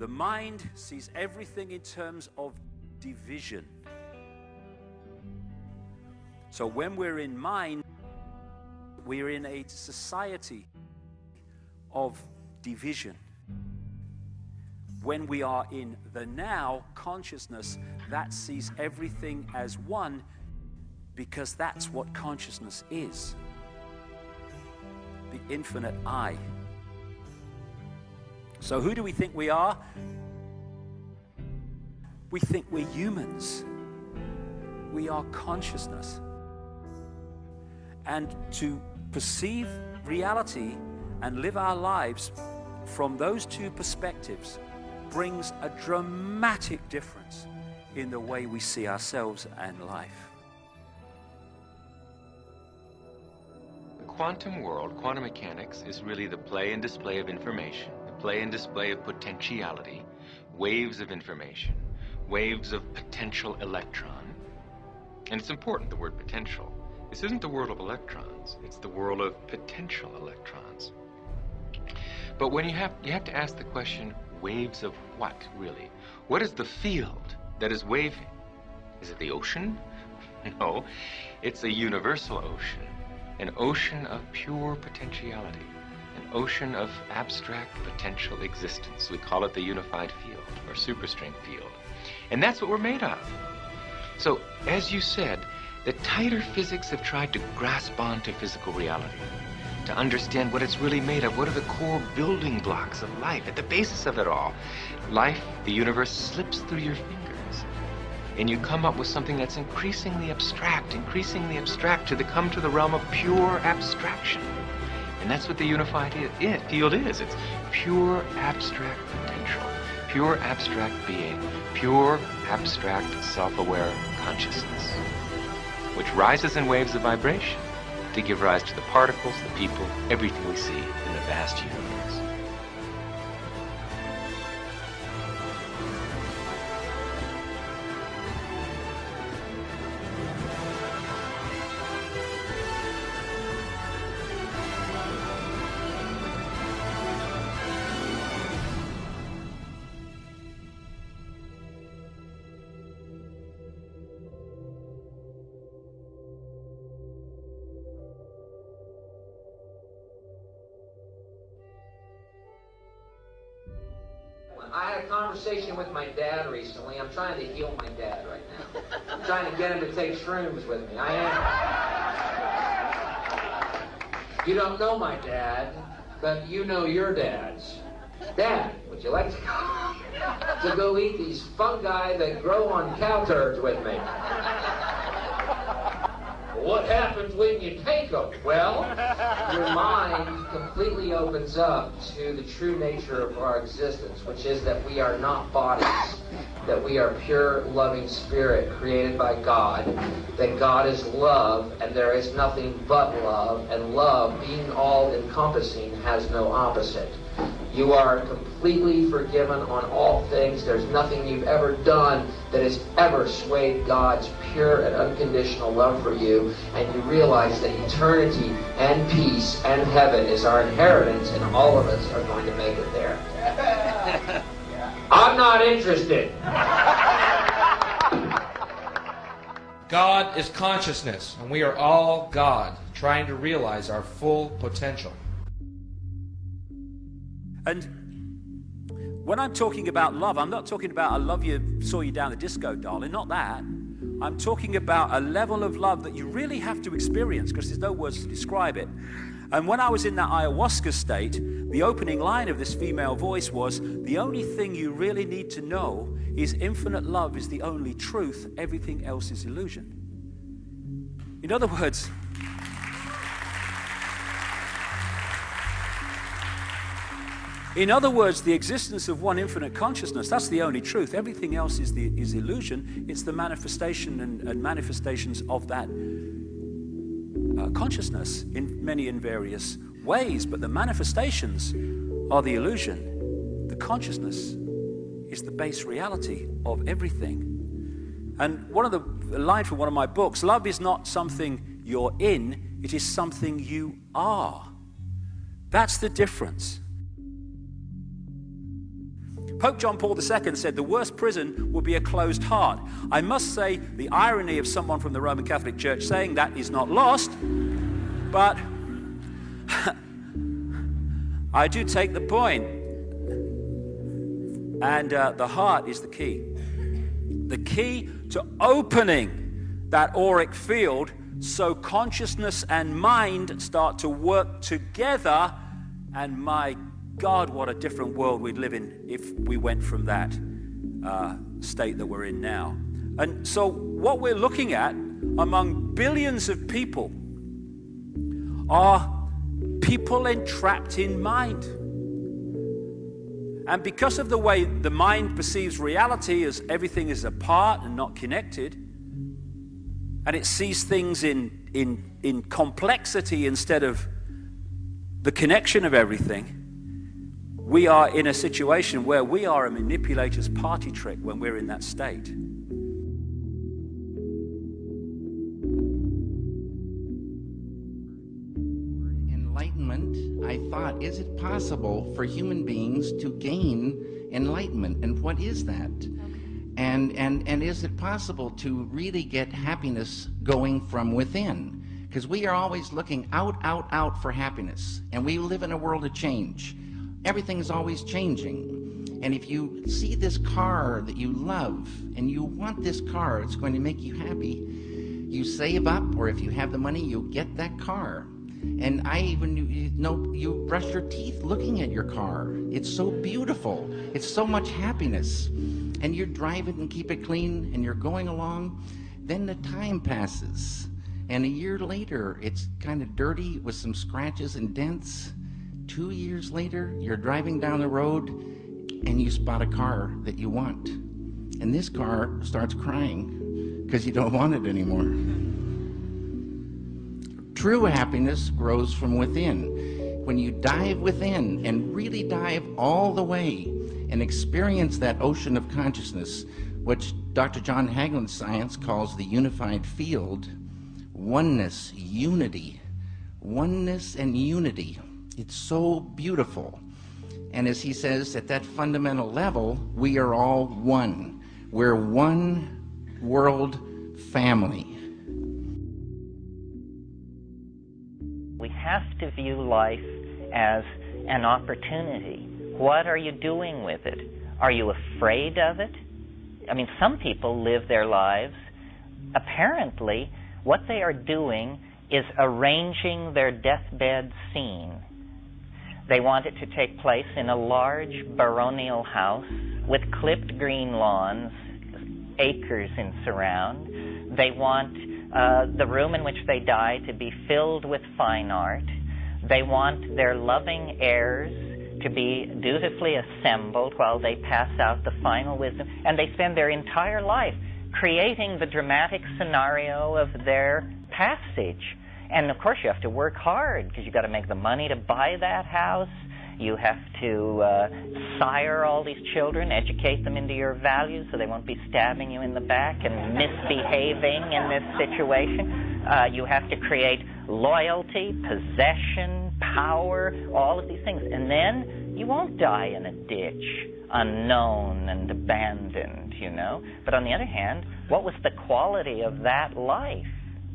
The mind sees everything in terms of division. So when we're in mind, we're in a society of division. When we are in the now consciousness, that sees everything as one, because that's what consciousness is. The infinite I. So who do we think we are? We think we're humans. We are consciousness. And to perceive reality and live our lives from those two perspectives brings a dramatic difference in the way we see ourselves and life. The quantum world, quantum mechanics, is really the play and display of information, the play and display of potentiality, waves of information, waves of potential electron. And it's important, the word potential. This isn't the world of electrons, it's the world of potential electrons. But when you have to ask the question, waves of what, really? What is the field that is waving? Is it the ocean? No, it's a universal ocean, an ocean of pure potentiality, an ocean of abstract potential existence. We call it the unified field, or superstring field. And that's what we're made of. So, as you said, the tighter physics have tried to grasp onto physical reality, to understand what it's really made of. What are the core building blocks of life, at the basis of it all? Life, the universe, slips through your fingers, and you come up with something that's increasingly abstract to come to the realm of pure abstraction. And that's what the unified field is. It's pure abstract potential, pure abstract being, pure abstract self-aware consciousness, which rises in waves of vibration to give rise to the particles, the people, everything we see in the vast universe. I had a conversation with my dad recently. I'm trying to heal my dad right now. I'm trying to get him to take shrooms with me. I am. You don't know my dad, but you know your dad's. Dad, would you like to go eat these fungi that grow on cow turds with me? What happens when you take them? Well, your mind completely opens up to the true nature of our existence, which is that we are not bodies, that we are pure, loving spirit created by God, that God is love, and there is nothing but love, and love, being all-encompassing, has no opposite. You are completely forgiven on all things. There's nothing you've ever done that has ever swayed God's pure and unconditional love for you. And you realize that eternity and peace and heaven is our inheritance, and all of us are going to make it there. I'm not interested. God is consciousness, and we are all God, trying to realize our full potential. And when I'm talking about love, I'm not talking about I love you, saw you down the disco, darling, not that. I'm talking about a level of love that you really have to experience, because there's no words to describe it. And when I was in that ayahuasca state, the opening line of this female voice was, the only thing you really need to know is infinite love is the only truth, everything else is illusion. In other words, the existence of one infinite consciousness, that's the only truth. Everything else is illusion. It's the manifestation and manifestations of that consciousness in many and various ways. But the manifestations are the illusion. The consciousness is the base reality of everything. And one of the line from one of my books, love is not something you're in, it is something you are. That's the difference. Pope John Paul II said the worst prison would be a closed heart. I must say the irony of someone from the Roman Catholic Church saying that is not lost, but I do take the point. And the heart is the key. The key to opening that auric field so consciousness and mind start to work together. And my God, what a different world we'd live in if we went from that state that we're in now. And so what we're looking at among billions of people are people entrapped in mind. And because of the way the mind perceives reality as everything is apart and not connected, and it sees things in complexity instead of the connection of everything, we are in a situation where we are a manipulator's party trick when we're in that state. Enlightenment, I thought, is it possible for human beings to gain enlightenment? And what is that? And is it possible to really get happiness going from within? Because we are always looking out for happiness. And we live in a world of change. Everything is always changing. And if you see this car that you love and you want this car, it's going to make you happy, you save up, or if you have the money, you get that car. And you brush your teeth looking at your car. It's so beautiful. It's so much happiness. And you drive it and keep it clean and you're going along. Then the time passes. And a year later, it's kind of dirty with some scratches and dents. 2 years later, you're driving down the road and you spot a car that you want. And this car starts crying because you don't want it anymore. True happiness grows from within. When you dive within and really dive all the way and experience that ocean of consciousness, which Dr. John Hagelin's science calls the unified field, oneness, unity, oneness and unity. It's so beautiful. And as he says, at that fundamental level, we are all one. We're one world family. We have to view life as an opportunity. What are you doing with it? Are you afraid of it? I mean, some people live their lives. Apparently, what they are doing is arranging their deathbed scene. They want it to take place in a large baronial house with clipped green lawns, acres in surround. They want the room in which they die to be filled with fine art. They want their loving heirs to be dutifully assembled while they pass out the final wisdom. And they spend their entire life creating the dramatic scenario of their passage. And of course you have to work hard because you've got to make the money to buy that house. You have to sire all these children, educate them into your values so they won't be stabbing you in the back and misbehaving in this situation. You have to create loyalty, possession, power, all of these things. And then you won't die in a ditch, unknown and abandoned, you know. But on the other hand, what was the quality of that life,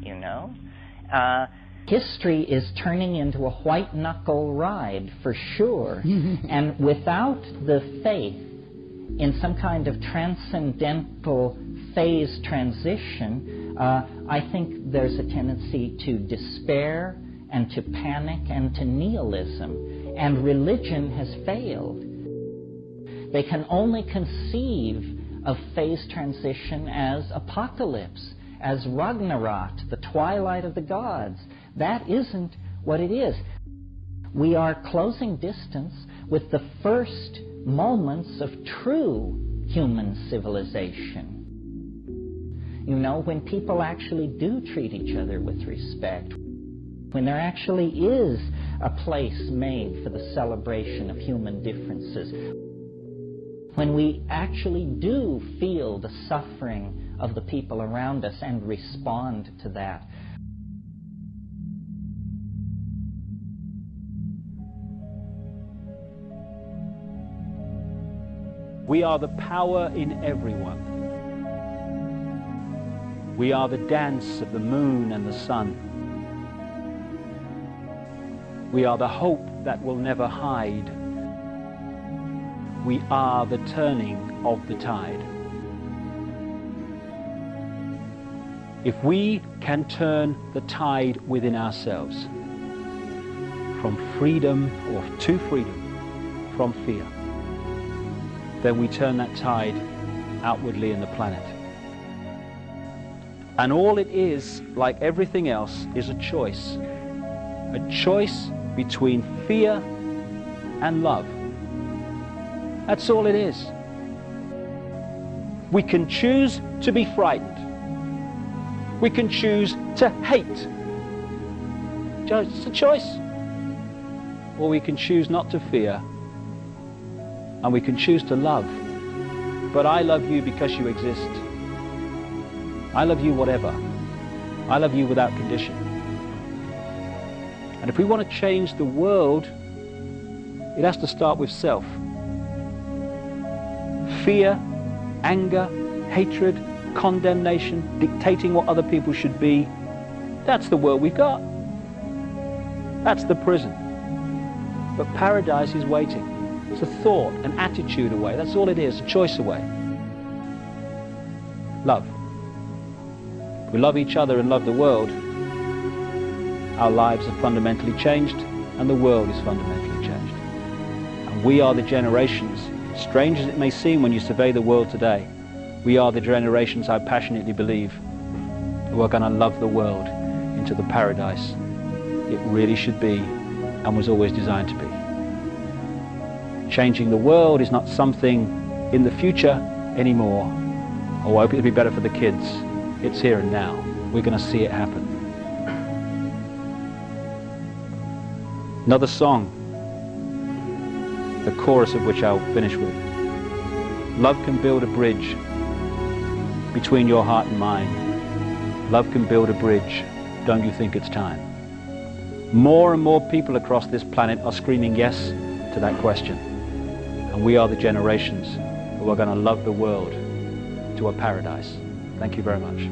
you know? History is turning into a white-knuckle ride, for sure. And without the faith in some kind of transcendental phase transition, I think there's a tendency to despair and to panic and to nihilism. And religion has failed. They can only conceive of phase transition as apocalypse, as Ragnarok, the twilight of the gods. That isn't what it is. We are closing distance with the first moments of true human civilization. You know, when people actually do treat each other with respect, when there actually is a place made for the celebration of human differences, when we actually do feel the suffering of the people around us and respond to that. We are the power in everyone. We are the dance of the moon and the sun. We are the hope that will never hide. We are the turning of the tide. If we can turn the tide within ourselves, from freedom or to freedom, from fear, then we turn that tide outwardly in the planet. And all it is, like everything else, is a choice. A choice between fear and love. That's all it is. We can choose to be frightened. We can choose to hate. It's a choice. Or we can choose not to fear. And we can choose to love. But I love you because you exist. I love you whatever. I love you without condition. And if we want to change the world, it has to start with self. Fear, anger, hatred, condemnation, dictating what other people should be, that's the world we've got. That's the prison. But paradise is waiting. It's a thought, an attitude away. That's all it is, a choice away. Love. If we love each other and love the world, our lives are fundamentally changed and the world is fundamentally changed. And we are the generations, strange as it may seem when you survey the world today, we are the generations, I passionately believe, who are going to love the world into the paradise it really should be and was always designed to be. Changing the world is not something in the future anymore. Oh, I hope it'll be better for the kids. It's here and now. We're going to see it happen. Another song, the chorus of which I'll finish with. Love can build a bridge between your heart and mine. Love can build a bridge. Don't you think it's time? More and more people across this planet are screaming yes to that question. And we are the generations who are going to love the world to a paradise. Thank you very much.